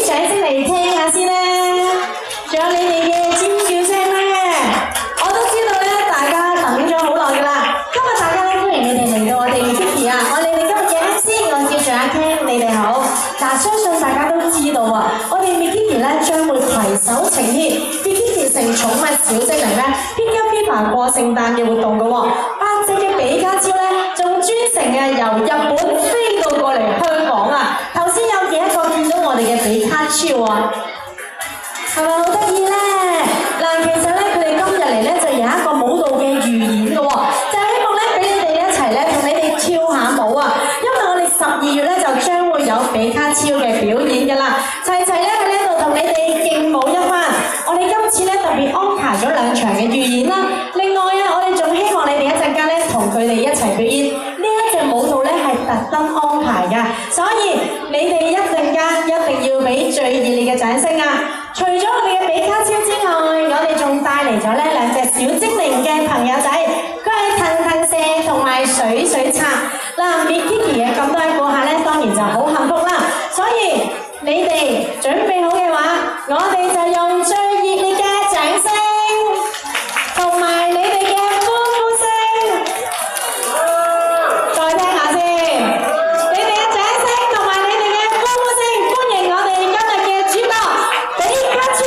掌聲嚟聽下先啦，仲有你哋嘅尖叫聲咧，我都知道咧，大家等咗好耐㗎啦。今日大家咧歡迎你哋嚟到我哋 Kiki 啊，我哋今日嘅 MC 我叫做阿 Ken， 你哋好。嗱，相信大家都知道啊，我哋 Kiki 咧將會攜手呈現 Kiki 成寵物小精靈咧 Pika Pipa 過聖誕嘅活動㗎喎。8隻嘅比卡超咧，仲專程由日本飛到過嚟香港啊！頭先有幾個見到我哋嘅比卡超啊，係咪好得意咧？嗱，其實咧佢哋今日嚟咧就有一個舞蹈嘅預演嘅喎，就希望咧俾你哋一齊咧同你哋跳下舞啊！因為我哋12月咧就將會有比卡超嘅表演㗎啦，齊齊咧喺呢度同你哋勁舞一番。我哋今次咧特別安排咗2場嘅預演啦。另外啊，我哋仲希望你哋一陣間咧同佢哋一齊表演。呢一隻舞蹈咧係特登安排㗎，所以你哋一陣間一定要俾最熱烈嘅掌聲啊！除咗我哋嘅比卡超之外，我哋仲帶嚟咗咧2隻小精靈嘅朋友仔，佢係騰騰蛇同埋水水獺。嗱，Kiki 嘅咁多位顧客咧，當然就好幸福啦。所以你哋準備好嘅話，我哋就用最熱烈嘅掌聲，同埋你哋嘅歡呼聲，再聽下先。你哋嘅掌聲同埋你哋嘅歡呼聲，歡迎我哋今日嘅主角比卡超。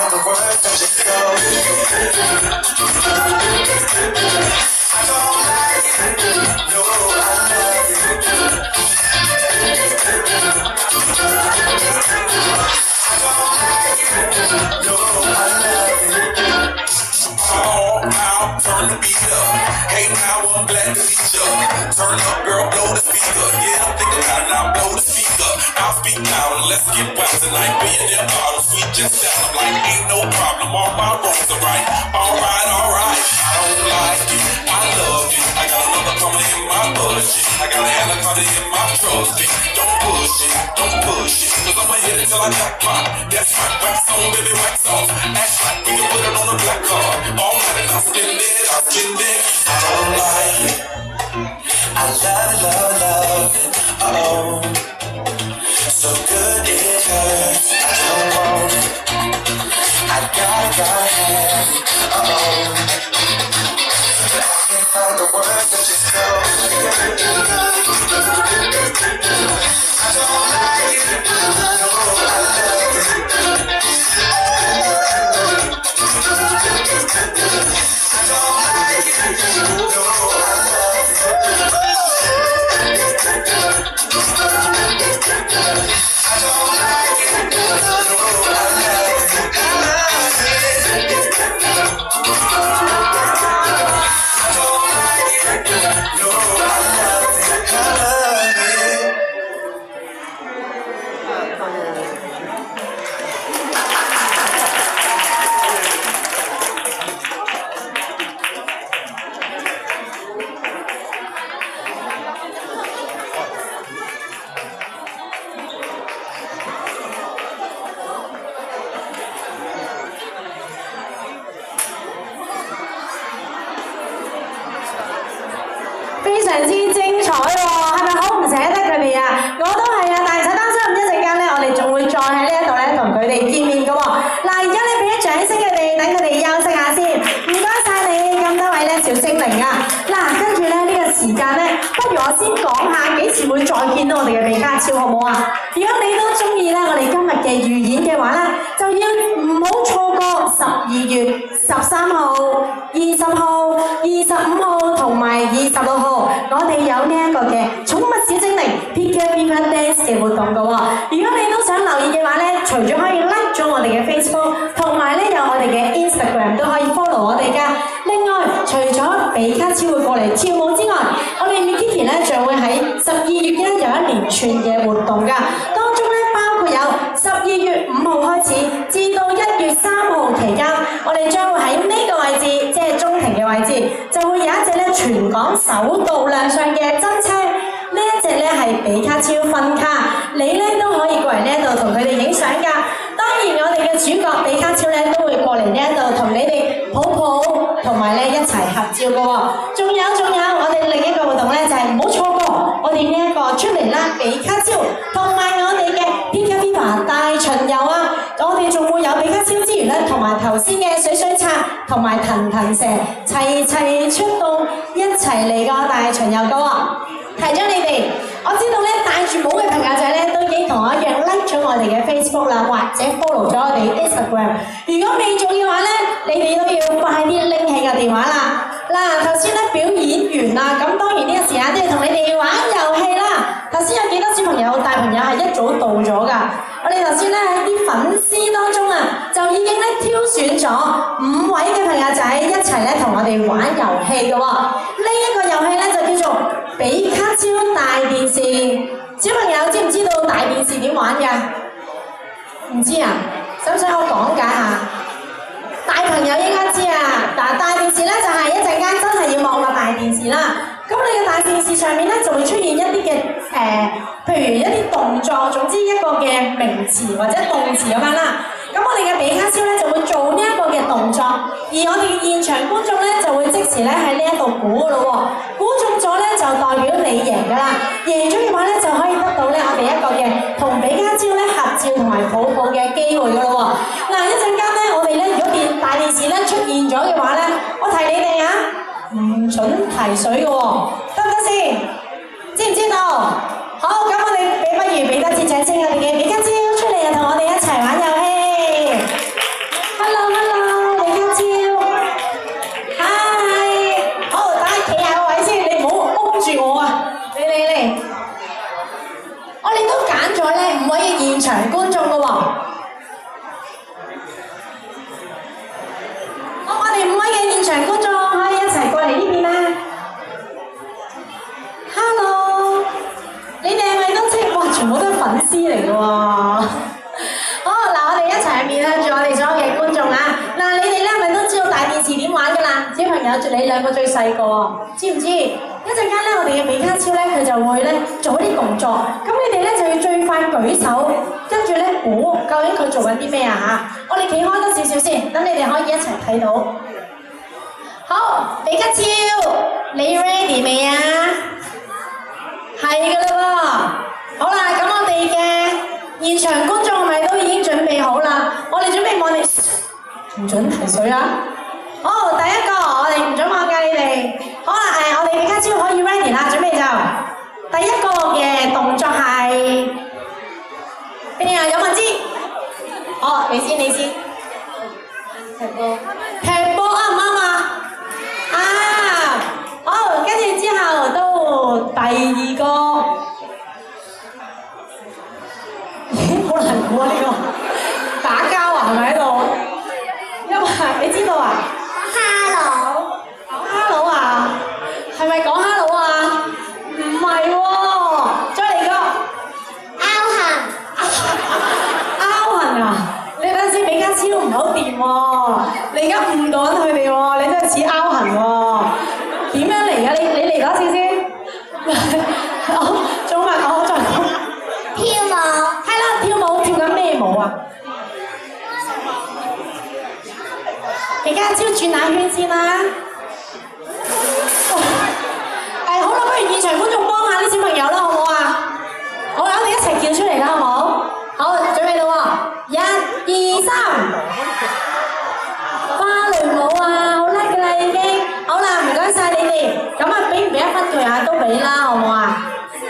The words that you know. 非常之精彩喎，係咪好唔捨得佢哋啊？我都係啊，但係唔使擔心，一陣間咧，我哋仲會再喺呢一度咧同佢哋見面嘅喎。嗱，而家咧俾啲掌聲佢哋，等佢哋休息下先。唔該晒你咁多位咧小精靈啊！嗱，跟住咧呢個時間咧，不如我先講下幾時會再見到我哋嘅比卡超，好唔好啊？如果你都中意咧我哋今日嘅預演嘅話咧，就要唔好錯過12月13號、20號、25號同埋26號，我哋有呢一個嘅寵物小精靈 Pika Pika Dance 嘅活動嘅喎。如果你都想留意嘅話咧，除咗可以 like 咗我哋嘅 Facebook， 同埋咧有我哋嘅 Instagram 都可以 follow 我哋㗎。另外，除咗比卡超會過嚟跳舞之外，我哋 Mikiki 咧將會喺12月咧有一連串嘅活動㗎，當中咧包括有12月5號開始至到1月3號期間，我哋將會喺呢個位置，即係中庭嘅位置，就會有一隻咧全港首度亮相嘅真車。呢一隻咧係比卡超瞓卡，你咧都可以過嚟呢一度同佢哋影相㗎。當然我哋嘅主角比卡超咧都會過嚟呢一度同你哋抱抱，同埋咧一齊合照㗎喎。仲有，我哋另一個活動咧就係唔好錯過我哋呢一個出嚟啦比卡超，同埋我哋嘅 Pika Pika 大巡遊啊！我哋仲會有比卡超之餘咧，同埋頭先嘅水水刷同埋騰騰蛇齊齊出動，一齊嚟個大巡遊㗎喎。提咗你哋，我知道咧戴住帽嘅朋友仔咧都已經同我一樣 like 咗我哋嘅 Facebook 啦，或者 follow 咗我哋 Instagram。如果未做嘅話咧，你哋都要快啲拎起個電話啦。嗱，頭先咧表演完啦，咁當然呢個時間都要同你哋玩遊戲啦。頭先有幾多小朋友、大朋友係一早到咗㗎？我哋頭先咧喺啲粉絲當中啊，就已經咧挑選咗5位嘅朋友仔一齊咧同我哋玩遊戲嘅喎。呢一個遊戲咧就叫做比卡超大電視。小朋友知唔知道大電視點玩㗎？唔知啊？使唔使我講解下？大朋友應該知啊！嗱，大電視咧就係一陣間真係要望落大電視啦。咁你嘅大電視上面咧就會出現一啲嘅譬如一啲動作，總之一個嘅名詞或者動詞咁樣啦。咁我哋嘅比卡超咧就會做呢一個嘅動作，而我哋嘅現場觀眾咧就會即時咧喺呢一度估㗎咯喎，估中咗咧就代表你贏㗎啦，贏咗嘅話咧就可以得到咧我哋一個嘅同比卡超咧合照同埋抱抱嘅機會㗎咯喎。嗱，一陣間咧我哋咧如果大電視咧出現咗嘅話咧，我提你哋啊，唔准提水㗎喎，得唔得先？知唔知道？好，咁我哋不如俾多次掌聲我哋嘅比卡超出嚟啊，同我哋一齊玩遊戲。Hello， 比卡超。Hi。好，等你企下個位先，你唔好擁住我啊！嚟。我哋都揀咗咧5位嘅現場觀眾㗎喎。好，我哋5位嘅現場觀眾可以一齊過嚟呢邊啦。Hello。你哋係咪都知？哇！全部都係粉絲嚟㗎喎。好，嗱，我哋一齊面向住我哋所有嘅觀眾啊！嗱，你哋咧係咪都知道大電視點玩㗎啦？小朋友，你兩個最細個喎，知唔知？一陣間咧，我哋嘅比卡超咧，佢就會咧做一啲動作，咁你哋咧就要最快舉手，跟住咧估究竟佢做緊啲咩啊嚇！我哋企開多少少先，等你哋可以一齊睇到。好，比卡超，你 ready 未啊？係㗎啦喎，好啦，咁我哋嘅現場觀眾係咪都已經準備好啦？我哋準備望你，唔準提水啊！好，第一個我哋唔準望㗎你哋。好啦，我哋比卡超可以 ready 啦，準備就第一個嘅動作係邊啊？有冇人知？哦，你先。踢波啱唔啱啊？好，跟住之後到第二個，好難估啊呢個，打交啊係咪喺度？因為你知道啊 ？Hello 啊，係咪講 hello 啊？唔係喎，再嚟個拗痕啊！你等陣先，比卡超唔好掂喎，你而家誤導緊佢哋喎，你真係似拗痕喎。點樣嚟㗎？你嚟多次先。好，仲問我再講。跳舞。係啦，跳舞跳緊咩舞啊？比卡超轉下圈先啦。好啦，你啦，好唔好啊？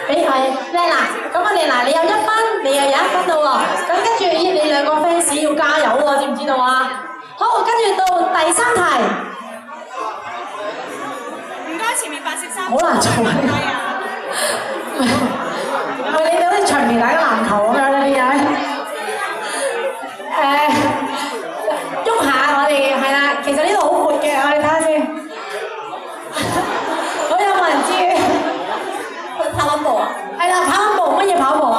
俾佢靚啦，咁我哋嗱，你有1分，你又有1分啦喎。咁跟住你兩個 fans 要加油喎，知唔知道啊？好，跟住到第3題。唔該，前面白色衫。好難做啊！喂，你哋好似長期打緊籃球咁樣呢啲嘢。喐下我哋係啦，其實呢度好闊嘅，我哋睇下先。好有冇人知嘅？跑緊步啊？係啦，跑緊步，乜嘢跑步啊？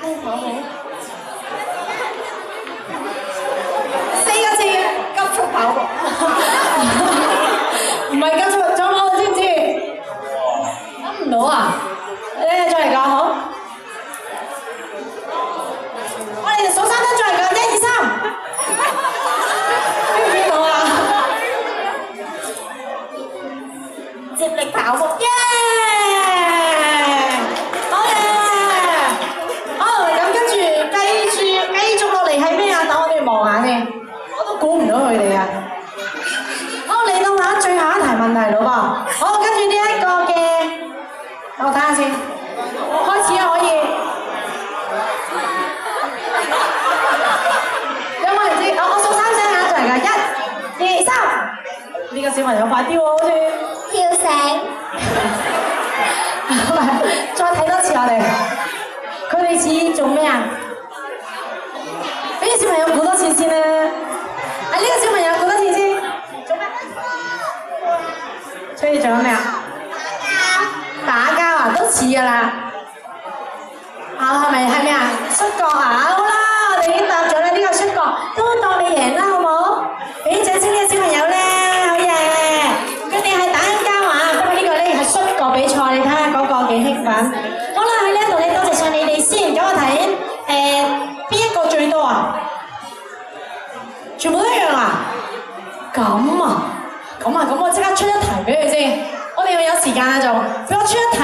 咩跑步？4個字，急速跑步。唔係急速，仲有知唔知？諗唔到啊！你再嚟講好。我哋數3分再嚟講，1、2、3。邊度啊？接力跑步，耶！好嘅，好咁跟住繼續落嚟係咩啊？等我哋望下先，我都估唔到佢哋啊！好，嚟到下最後一題問題咯噃。好，跟住呢一個嘅，我睇下先，開始啊可以。有冇人知？我數3聲啊，再嚟㗎，1、2、3。呢個小朋友快啲喎，好似跳繩。再睇多次我哋，佢哋似做咩啊？俾啲小朋友估多次先啦。啊，呢個小朋友估多次先。做咩？所以做緊咩啊？打交啊，都似㗎啦。啊，係咪啊？摔角啊，好啦，我哋已經答咗啦，呢個摔角都當你贏啦，好唔好？俾掌聲呢個小朋友咧，好嘢！佢哋係打緊交啊，不過呢個咧係摔角比賽，你睇下嗰個幾興奮。好啦，喺呢一度咧，多謝晒你哋先。咁我睇邊一個最多啊？全部都一樣啊？咁我即刻出一題俾佢先。我哋有時間啊，就俾我出一題，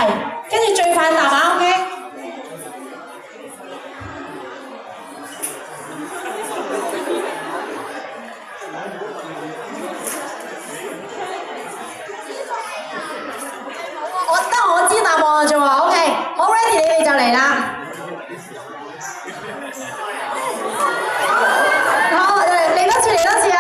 跟住最快答啊 ，OK？我知答案啫喎 ，OK， 好 ready， 你哋就嚟啦。好，嚟多次啊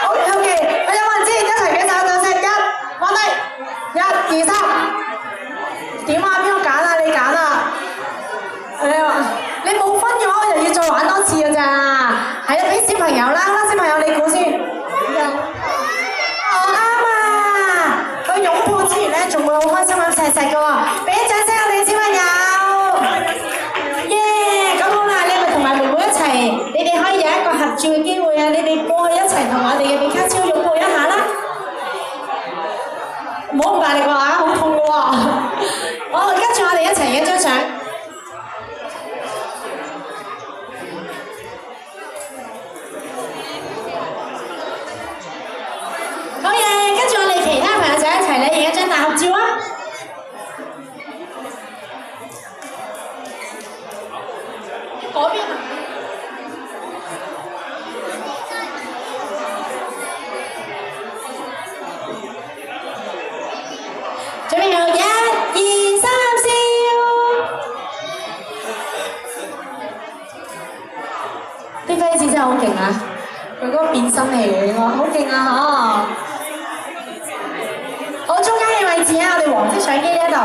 ！OK， 有冇人知？一齊舉手就聲1，放低，1、2、3。點啊？邊個揀啊？你揀啊？你冇分嘅話，我就要再玩多次㗎咋。係啊，俾小朋友啦，小朋友你估先。啱啊！佢擁抱之餘咧，仲會好開心咁錫錫㗎喎，俾啲掌聲我哋小朋友。耶！咁好啦，你咪同埋妹妹一齊，你哋可以有一個合照嘅機會啊！你哋過去一齊同我哋嘅比卡超擁抱一下啦。唔好咁大力喎嚇，好痛㗎喎。好，跟住我哋一齊影張相。好嘢，跟住我哋其他朋友仔一齊咧影一張大合照啊！嗰邊啊！準備好，1、2、3，笑！啲 fans 真係好勁啊！佢嗰個變身器嚟㗎，好勁啊！好，中間嘅位置啊，我哋黃色相機呢一度。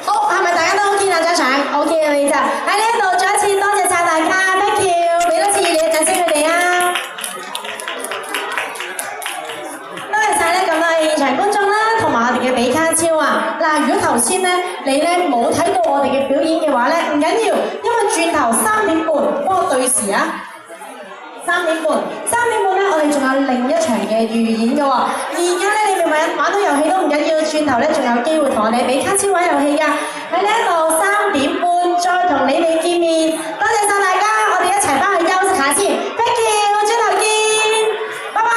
好，係咪大家都 OK 啊？張相 OK 啦，你就喺呢一度再一次多謝晒大家 ，thank you， 俾多次熱烈嘅掌聲佢哋啊！多謝晒咧咁多嘅現場觀眾啦，同埋我哋嘅比卡超啊！嗱，如果頭先咧你咧冇睇到我哋嘅表演嘅話咧，唔緊要，因為轉頭3點半幫我對時啊！3點半咧，我哋仲有另一場嘅預演嘅喎。而家咧，你哋玩到遊戲都唔緊要，轉頭咧仲有機會同我哋比卡超玩遊戲㗎。喺呢一度3點半再同你哋見面。多謝晒大家，我哋一齊翻去休息下先。Thank you， 我轉頭見，拜拜。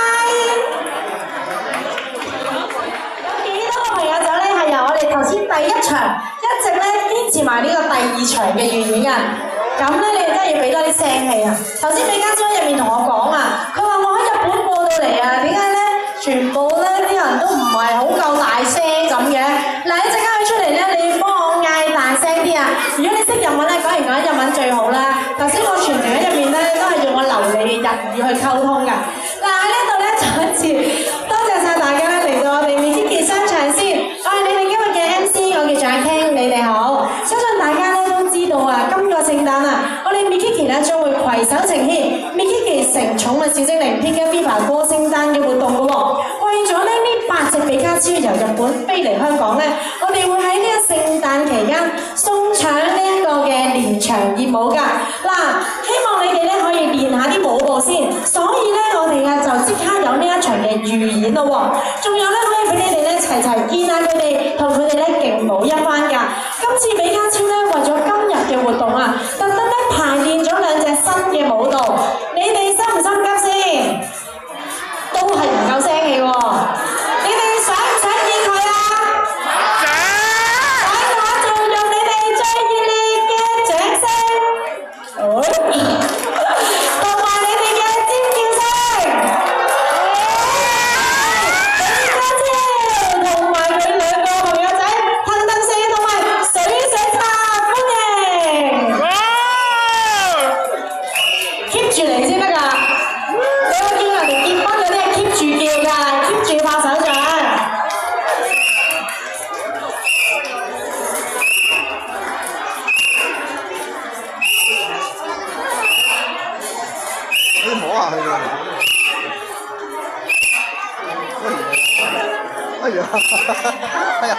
有幾多個朋友仔咧係由我哋頭先第一場一直咧堅持埋呢個第2場嘅預演㗎？咁咧，你哋真係要俾俾多啲聲氣啊！頭先美嘉姐喺入面同我講啊，佢話我喺日本過到嚟啊，點解咧？全部咧啲人都唔係好夠大聲咁嘅。嗱，一陣間佢出嚟咧，你幫我嗌大聲啲啊！如果你識日文咧，講完日文最好啦。頭先我全程喺入面咧都係用我流利日語去溝通㗎。嗱，喺呢度咧再一次多謝晒大家嚟到我哋Mikiki商場先。我係你哋今日嘅 MC， 我叫蔣傾，你哋好。相信大家咧都知道啊，今個聖誕啊，我哋Mikiki咧將會攜手呈獻Mikiki成寵物小精靈 Pika Viva 過聖誕嘅活動㗎喎。為咗咧呢8隻比卡超由日本飛嚟香港咧，我哋會喺呢個聖誕期間送搶呢一個嘅連場熱舞㗎。嗱，希望你哋咧可以練下啲舞步先。所以咧，我哋啊就即刻有呢一場嘅預演咯喎。仲有咧可以俾你哋咧齊齊見下佢哋，同佢哋咧勁舞一番㗎。今次比卡超咧為咗今日嘅活動啊，特登咧排練咗2隻新嘅舞蹈。你哋心唔心急先？都係唔夠聲氣喎！你哋想唔想見佢啊？想！想嘅話就用你哋最熱烈嘅掌聲，同埋你哋嘅尖叫聲，比卡超同埋佢2個朋友仔騰騰四同埋水水茶歡迎 ，keep 住嚟先得㗎。你有見人哋結婚嗰啲係 keep 住叫㗎 ，keep 住拍手掌。你摸下佢㗎。哎呀！哎呀！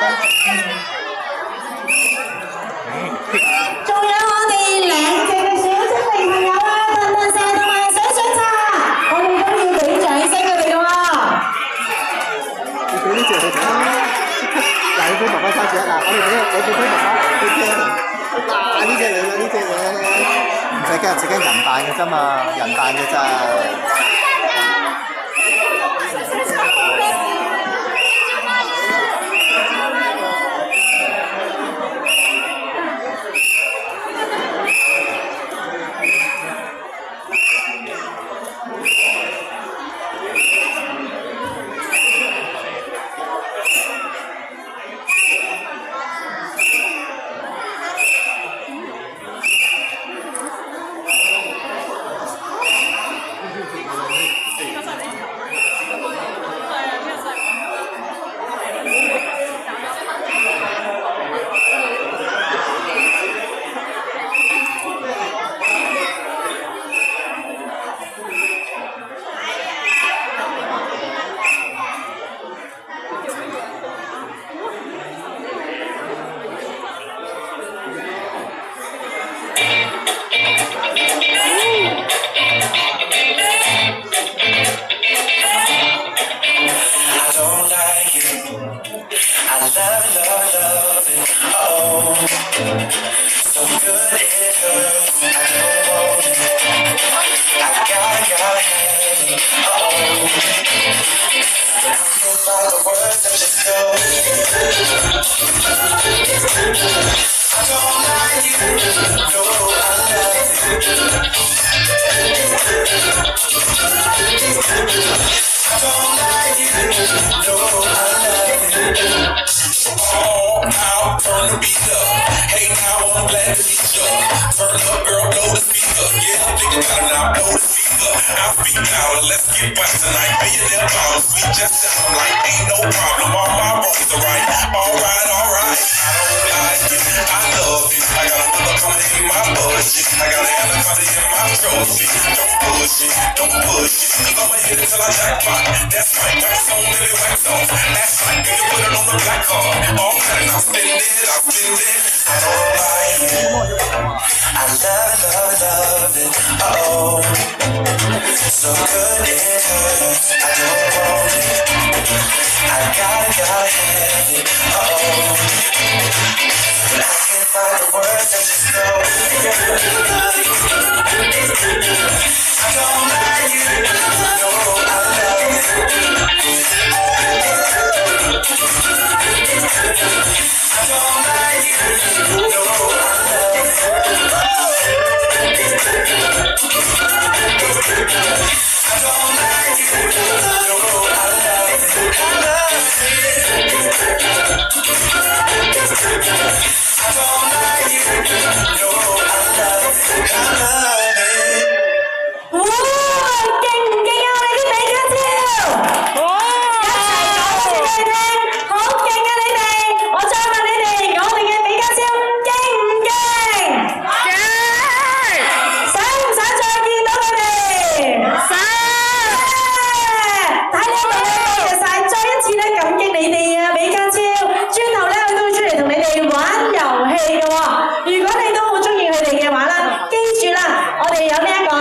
仲有我哋2隻嘅小精靈朋友啊，騰騰四同埋水水茶，我哋都要俾掌聲佢哋㗎喎。你俾呢隻佢睇。嗱，你俾爸爸揸住啊！嗱，我俾爸爸，你聽。嗱，呢隻嚟啦，呢隻嚟。唔使驚，自己人扮嘅啫嘛，人扮嘅咋。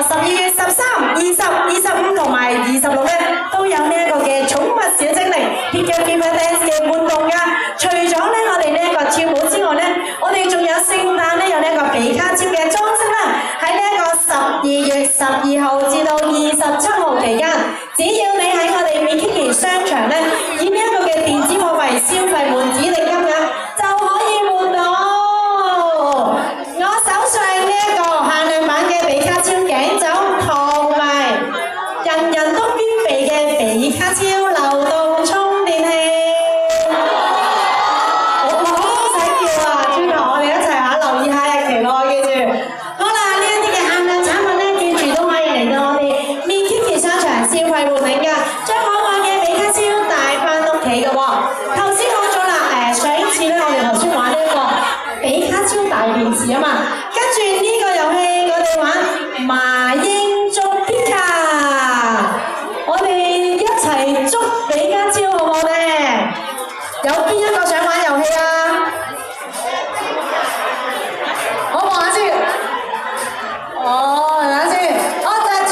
12月13、20、25同埋26咧，都有呢一個嘅寵物小精靈 Pick Your Favorite Dance 嘅活動㗎。除咗咧我哋呢一個跳舞之外咧，我哋仲有聖誕咧有呢一個比卡超嘅裝飾啦。喺呢一個12月12號至到27號期間，只要你喺我哋美 Kiki 商場咧，以呢一個嘅電子貨幣消費滿指定金額，就可以換到我手上呢一個限量版嘅比卡超頸枕，同埋人人都必備嘅比卡超流動充電器。我唔使叫啊，轉頭我哋一齊下留意下日期咯，記住。好啦，呢一啲嘅限量產品咧，記住都可以嚟到我哋 Mikiki 商場消費換領㗎，將可愛嘅比卡超帶翻屋企㗎喎。頭先講咗啦，上一次咧我哋頭先玩呢一個比卡超大電視啊嘛，跟住呢個遊戲我哋玩麻鷹捉皮卡，我哋一齊捉比卡超好唔好咧？有邊一個想玩遊戲啊？我望下先。哦，等下先。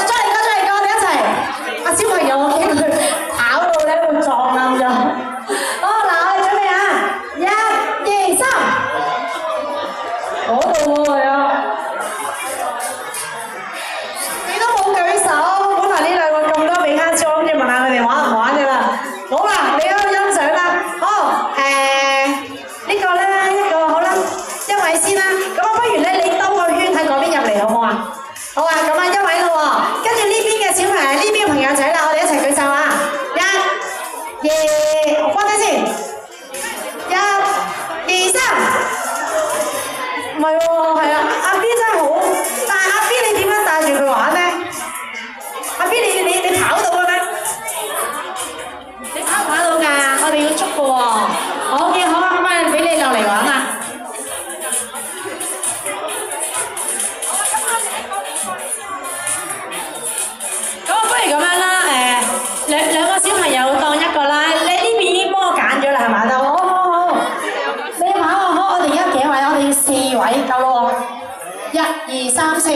再嚟個，我哋一齊。小朋友，我驚佢跑到咧會撞冧咗。好，嗱，我哋準備啊！1、2、3。嗰度喎係啊！你都冇舉手，本來呢兩個咁多比卡超，跟住問下佢哋玩唔玩㗎啦。好啦，你喺度欣賞啦。好，呢個咧一個好啦，一位先啦。咁啊，不如咧你兜個圈喺嗰邊入嚟好唔好啊？好啊，咁啊一位咯喎，跟住呢邊嘅小朋友，呢邊嘅朋友仔啦，我哋一齊舉手啊！1、2，放低先。1、2、3。唔係喎，係啊，阿 B 真係好，但係阿 B 你點樣帶住佢玩咧？阿 B 你跑到嘅咩？你跑唔跑到㗎？我哋要捉嘅喎。好嘅，好啊，咁啊俾你落嚟玩啊！咁啊，不如咁樣啦，兩個小朋友當一個啦。你呢邊已經幫我揀咗啦，係嘛？好。你跑啊！好，我哋而家幾位？我哋要4位夠咯喎。1、2、3、4。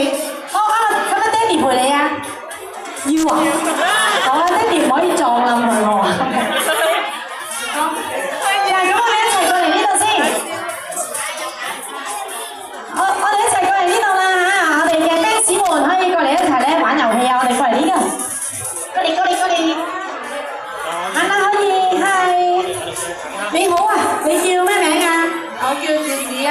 好啊，咁啊，爹哋陪你啊。要啊？好啊，爹哋唔可以撞冧佢喎。好。係啊，咁我哋一齊過嚟呢度先。我哋一齊過嚟呢度啦嚇！我哋嘅 fans 們可以過嚟一齊咧玩遊戲啊！我哋過嚟呢度。過嚟。行啦，可以係。你好啊，你叫咩名啊？我叫子欣。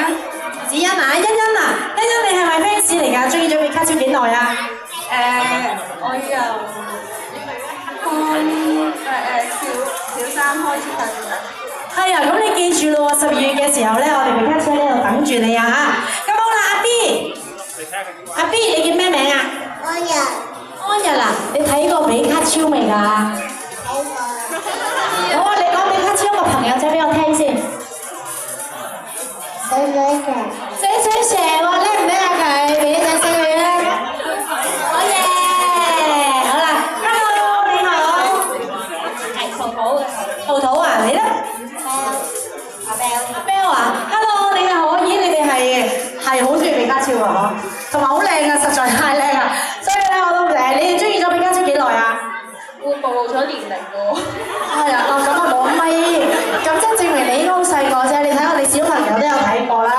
子欣啊，欣欣啊，欣欣你係咪 fans 嚟㗎？中意咗比卡超幾耐啊？我由小3開始睇嘅。係啊，咁你記住咯喎，12月嘅時候咧，我哋比卡超喺度等住你啊嚇！咁好啦，阿 B，你叫咩名啊？安日。安日啊，你睇過比卡超未㗎？睇過。好啊，你講比卡超個朋友仔俾我聽先。水蛇喎，叻唔叻啊佢？俾啲掌聲佢啦。好嘢！好啦 ，Hello， 你好。係淘淘啊，你咧？阿 Bell 啊 ，Hello， 你好。咦，你哋係好中意比卡超㗎嗬？同埋好靚啊，實在太靚啦。所以咧，我都你哋中意咗比卡超幾耐啊？會暴露咗年齡喎。係啊，咁啊冇咪，咁即係證明你應該好細個啫。你睇我哋小朋友都有睇過啦，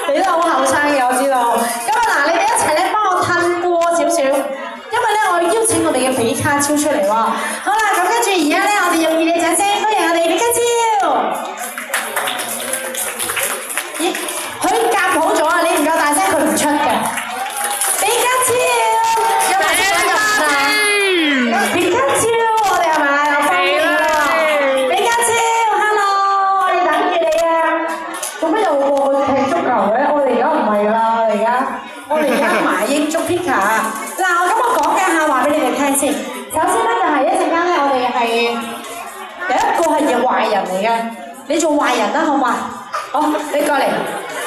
你都好後生嘅，我知道。咁啊嗱，你哋一齊咧幫我褪過少少，因為咧我要邀請我哋嘅比卡超出嚟喎。好啦，咁跟住而家咧，我哋用熱烈掌聲歡迎我哋比卡超。咦，佢夾好咗啊！你唔夠大聲，佢唔出嘅。比卡超，有冇想入啊？比卡超，我哋係咪？比卡超 ，hello， 我哋等住你啊！做乜又過去踢足球嘅？我哋而家唔係啦，我哋而家麻鷹捉皮卡。嗱，咁我講嘅下話俾你哋聽先。首先咧就係一陣間咧，我哋係有一個係壞人嚟嘅，你做壞人啦，好嘛？好，你過嚟。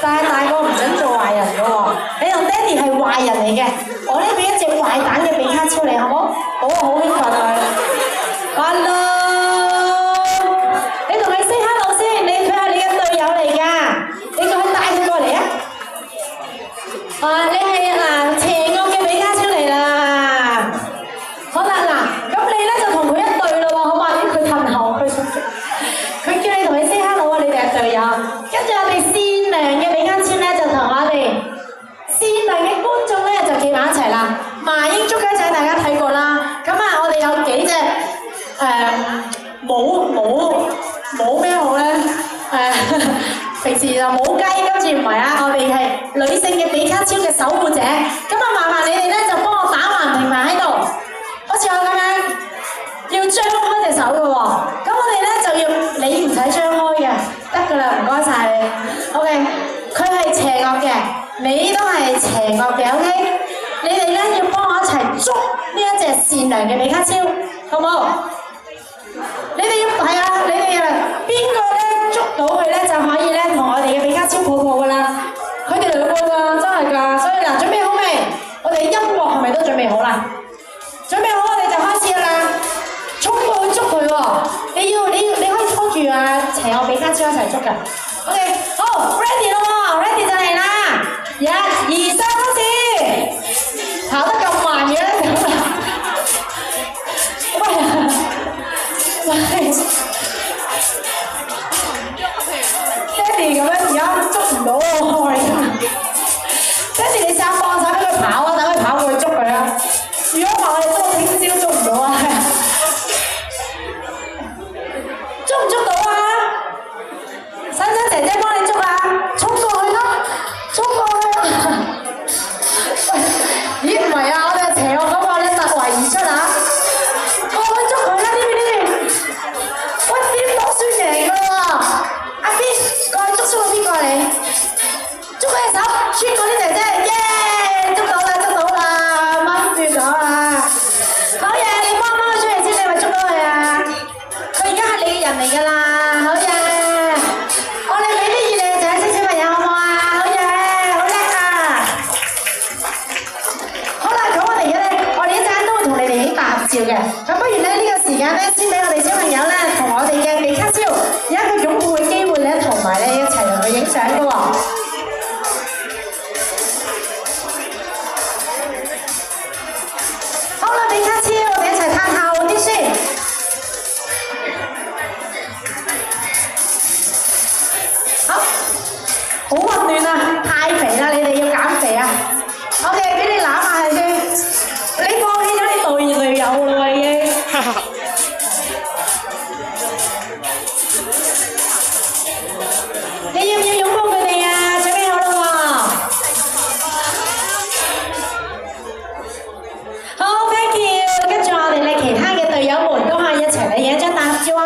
但係大個唔準做壞人嘅喎，你同爹哋係壞人嚟嘅。我呢俾一隻壞蛋嘅比卡超你，好唔好？好啊，好興奮啊！ Hello， 你同佢 say hello 先，佢係你嘅隊友嚟㗎，你過去帶佢過嚟啊！你係邪惡嘅比卡超嚟啦！時就冇雞，今次唔係啊，我哋係女性嘅比卡超嘅守護者。咁啊，麻煩你哋咧就幫我打橫平排喺度，好似我咁樣要張開隻手嘅喎。咁我哋咧就要你唔使張開嘅，得㗎啦，唔該晒你。OK， 佢係邪惡嘅，你都係邪惡嘅。OK， 你哋咧要幫我一齊捉呢一隻善良嘅比卡超，好唔好？你哋要係啊！你哋啊，邊個咧捉到佢咧就可以咧同我哋嘅比卡超抱抱噶啦！佢哋兩個㗎，真係㗎！所以嗱，準備好未？我哋音樂係咪都準備好啦？準備好，我哋就開始啦！衝過去捉佢喎！你可以拖住啊邪惡比卡超一齊捉㗎。OK， 好 ，ready 啦喎 ，ready 就嚟啦！1、2、3，開始！跑得咁慢嘅咧，爹哋咁樣而家捉唔到我開心。爹哋你試下放手俾佢跑啊，等佢跑過去捉佢啊！如果唔係我哋捉聽朝捉唔到啊！捉唔捉到啊？新新姐姐幫你捉啊！衝過去咯，衝過去啊！咦唔係啊，我哋邪惡嗰個咧突圍而出啊！過去捉佢啦！呢邊。喂，邊度算贏㗎喎？阿邊過去捉個邊個嚟？捉佢隻手，穿過啲姐姐，耶！捉到啦，掹住咗啦！好嘢，你幫佢出嚟先，你咪捉到佢啊！佢而家係你嘅人嚟㗎啦，好嘢！我哋俾啲熱烈掌聲小朋友好唔好啊？好嘢，好叻啊！好啦，咁我哋一陣間都會同你哋影大合照嘅。咁不如咧呢個時間咧，先俾我哋小朋友咧同我哋嘅比卡超有一個擁抱嘅機會咧，同埋咧一齊同佢影相㗎喎。好啦，比卡超，我哋一齊拍下啲先。好，好混亂啊！太肥啦，你哋要減肥啊！我哋俾你攬下佢先。你放棄咗你代言女友啦喎已經。你要唔要擁抱佢哋啊？準備好啦喎！好 ，thank you。跟住我哋咧，其他嘅隊友們都可以一齊嚟影一張大合照啊！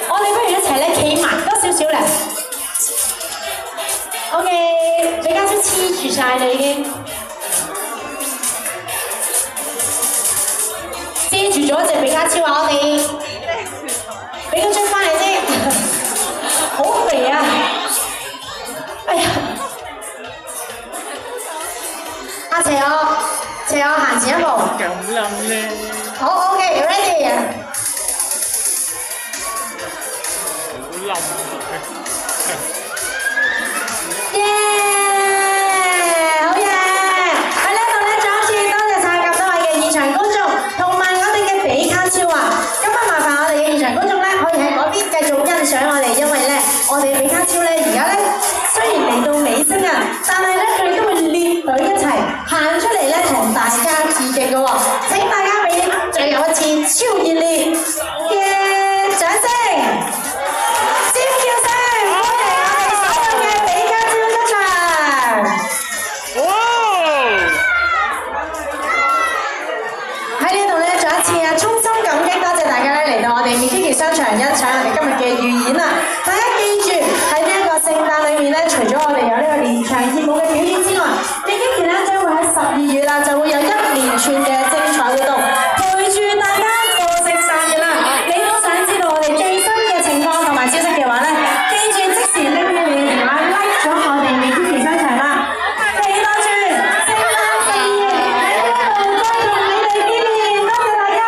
我哋不如一齊咧企埋多少少咧。OK， 比卡超黐住晒啦已經，遮住咗隻比卡超啊！我哋俾佢出翻嚟先，好肥啊！哎呀，阿邪我行前一步。咁冧咧。好 ，OK，ready。冧。耶！好嘢！喺呢度咧，再一次多謝晒咁多位嘅現場觀眾，同埋我哋嘅比卡超啊！咁啊，麻煩我哋嘅現場觀眾咧，可以喺嗰邊繼續欣賞我哋，因為咧，我哋比卡超咧而家咧雖然嚟到尾聲啊，但係咧佢哋都會列隊一齊行出嚟咧，同大家致敬嘅喎！請大家俾最後一次超熱烈嘅掌聲！尖叫聲，歡迎我哋所有嘅比卡超出場！喺呢度咧，再一次啊，衷心感激，多謝大家咧嚟到我哋Mikiki商場欣賞我哋今日嘅預演啊！大家記住喺呢一個聖誕裏面咧，除咗我哋有呢個連場節目嘅表演之外，Mikiki咧將會喺12月啦，就會有一連串嘅精彩活動，陪住大家過聖誕嘅啦！你都想知道我哋最新嘅情況同埋消息嘅話咧，記住即時拎起你嘅電話 like 咗我哋Mikiki商場啦！期待住聖誕節喺呢度再同你哋見面，多謝大家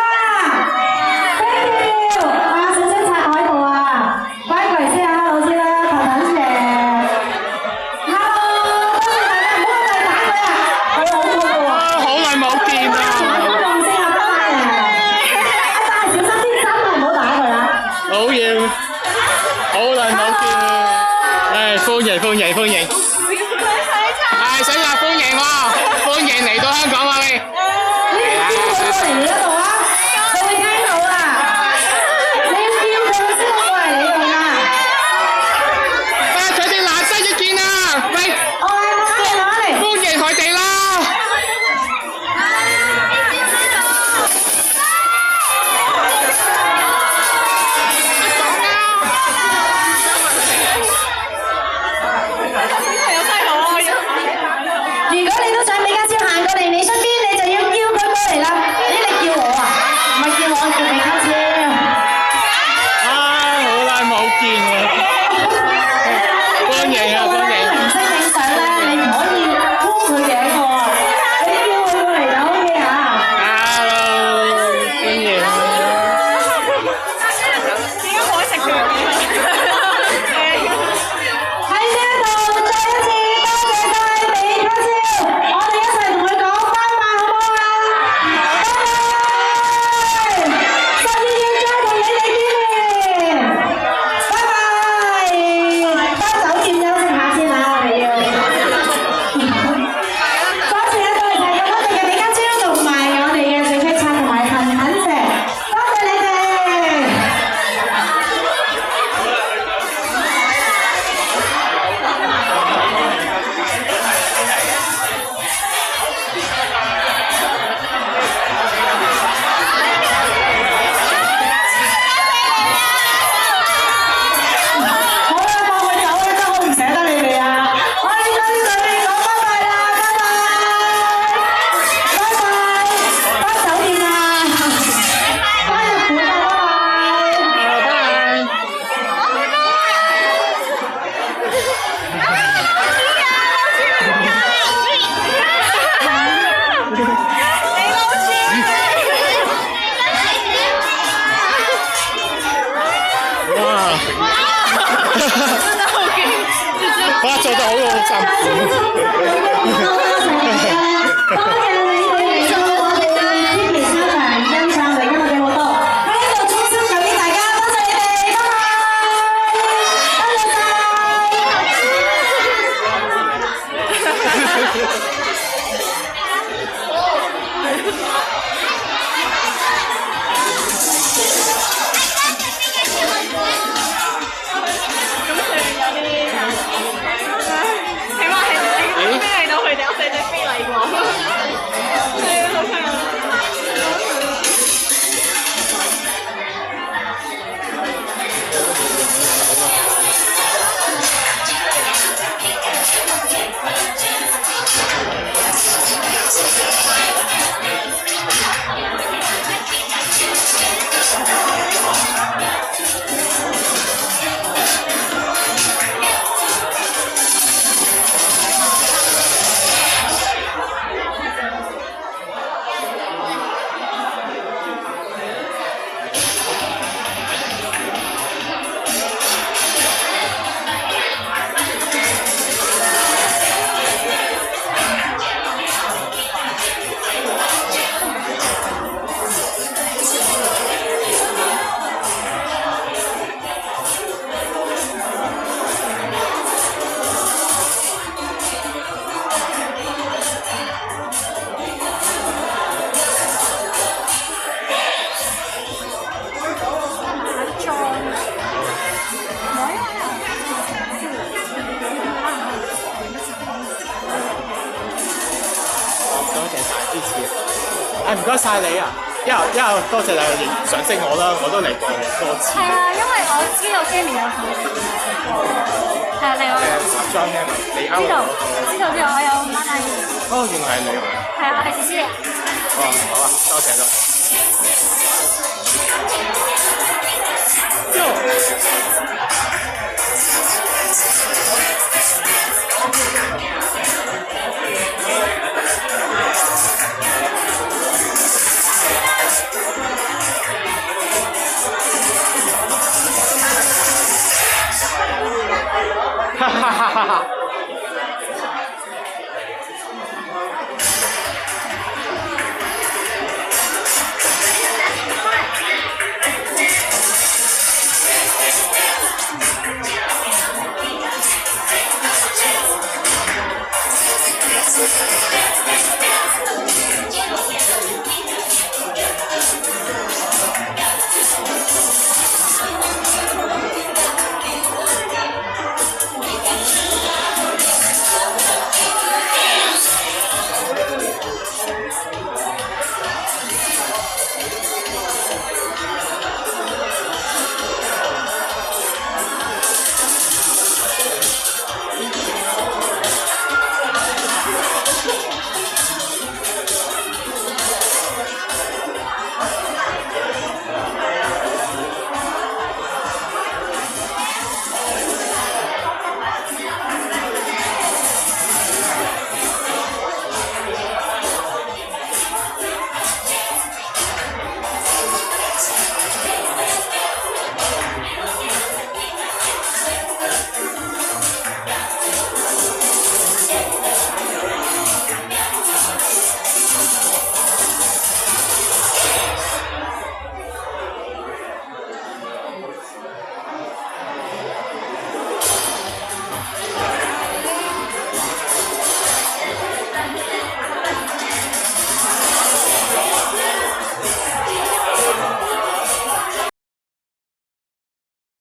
，thank you！ 啊，小星擦海報啊，乖過嚟先啊，hello先啦，頭等謝 ，hello， 多謝大家，唔好咁大打佢啊，佢好高嘅喎。好耐冇見啦。仲先啊，拜拜啊！但係小心啲，真係唔好打佢啊！好嘢，好耐冇見啦。誒，歡迎。係，想入歡迎喎，歡迎嚟到香港啊！見喎，光影啊光影。明星影相咧，你唔可以箍佢頸喎，你叫佢過嚟就 OK 啊。Hello，歡迎。點解冇得食腳嘅？喺呢一度再一次多謝晒李家超，我哋一齊同佢講拜拜好唔好啊？拜拜，12月再同你哋見面，拜拜，返酒店休息下先啊，我哋要。多謝啊，多謝咁多謝嘅李家超同埋我哋嘅小飛擦同埋陳肯姐，多謝你哋。好啦，放佢走啦，真係好唔捨得你哋啊！我哋跟住你哋講拜拜啦，拜拜，拜拜，返酒店啦，返日本啦，拜拜。哇！哇，做得好辛苦。多謝你哋嚟到我哋嘅 Tiki 商場欣賞我哋今日嘅活動，喺呢度衷心感謝大家，多謝你哋，拜拜，多謝晒。起碼係你飛嚟到佢哋，我哋飛嚟喎。係啊，好睇啊！多謝晒支持。唔該晒你啊！一後多謝你賞識我啦，我都嚟過多次。係啊，因為我知道 Jamie 有同你哋係啊，另外化妝嘅你勾知道我。知道我有媽媽嘅，哦，原來係你啊！係啊，我係思思嚟。哦，好啊，多謝多謝。